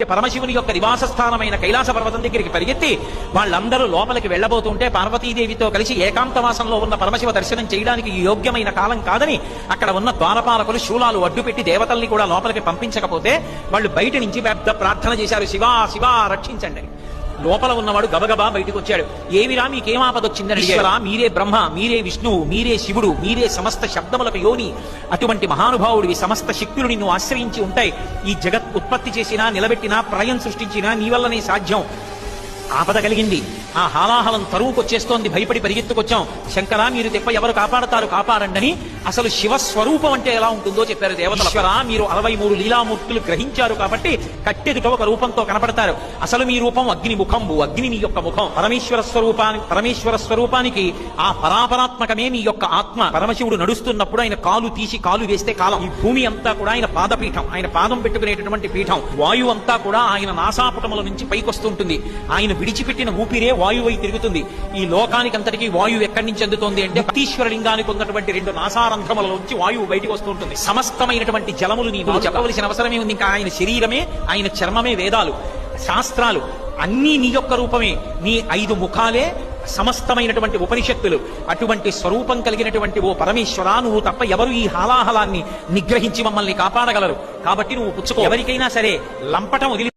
పరమశివుని యొక్క నివాస స్థానమైన కైలాస పర్వతం దగ్గరికి పరిగెత్తి వాళ్ళందరూ లోపలికి వెళ్లబోతుంటే పార్వతీదేవితో కలిసి ఏకాంతవాసంలో ఉన్న పరమశివ దర్శనం చేయడానికి యోగ్యమైన కాలం కాదని అక్కడ ఉన్న ద్వారపాలకులు శూలాలు అడ్డుపెట్టి దేవతల్ని కూడా లోపలికి పంపించకపోతే వాళ్ళు బయట నుంచి పెద్ద ప్రార్థన చేశారు, శివా శివా రక్షించండి. లోపల ఉన్నవాడు గబగబా బయటకు వచ్చాడు. ఏమిరా మీకేం ఆపదొచ్చిందని అడిగారా? మీరే బ్రహ్మ, మీరే విష్ణువు, మీరే శివుడు, మీరే సమస్త శబ్దములకు యోని, అటువంటి మహానుభావుడివి, సమస్త శక్తులు నిన్ను ఆశ్రయించి ఉంటాయి. ఈ జగత్ ఉత్పత్తి చేసినా నిలబెట్టినా ప్రళయం సృష్టించినా నీ వల్లనే సాధ్యం. ఆపద కలిగింది, ఆ హాలాహలం తరువుకొచ్చేస్తోంది, భయపడి పరిగెత్తుకొచ్చాం. శంకరా మీరు తెప్ప ఎవరు కాపాడతారు, కాపాడండి. అసలు శివస్వరూపం అంటే ఎలా ఉంటుందో చెప్పారు దేవతలు. ఈశ్వరా మీరు 63 లీలామూర్తులు గ్రహించారు కాబట్టి కట్టెదుట ఒక రూపంతో కనపడతారు. అసలు మీ రూపం అగ్ని ముఖంబు, అగ్ని మీ యొక్క ముఖం. పరమేశ్వర స్వరూపానికి ఆ పరాపరాత్మకమే మీ యొక్క ఆత్మ. పరమశివుడు నడుస్తున్నప్పుడు ఆయన కాలు తీసి కాలు వేస్తే కాలం. ఈ భూమి అంతా కూడా ఆయన పాదపీఠం, ఆయన పాదం పెట్టుకునేటటువంటి పీఠం. వాయువు అంతా కూడా ఆయన నాసాపుటముల నుంచి పైకొస్తుంటుంది. ఆయన విడిచిపెట్టిన ఊపిరే వాయువై తిరుగుతుంది. ఈ లోకానికి అంతటికీ వాయువు ఎక్కడి నుంచి అందుతోంది అంటే ఈశ్వర లింగానికి ఉన్నటువంటి 2 నాసారంధ్రముల నుంచి వాయువు బయటకు వస్తుంటుంది. సమస్తమైనటువంటి జలములు నీవు చెప్పవలసిన అవసరమే ఉంది. ఇంకా ఆయన శరీరమే, ఆయన చర్మమే వేదాలు, శాస్త్రాలు అన్నీ నీ యొక్క రూపమే. నీ 5 ముఖాలే సమస్తమైనటువంటి ఉపనిషత్తులు. అటువంటి స్వరూపం కలిగినటువంటి ఓ పరమేశ్వరా, నువ్వు తప్ప ఎవరు ఈ హాలాహలాన్ని నిగ్రహించి మమ్మల్ని కాపాడగలరు? కాబట్టి నువ్వు పుచ్చుకో. ఎవరికైనా సరే లంపటం వదిలి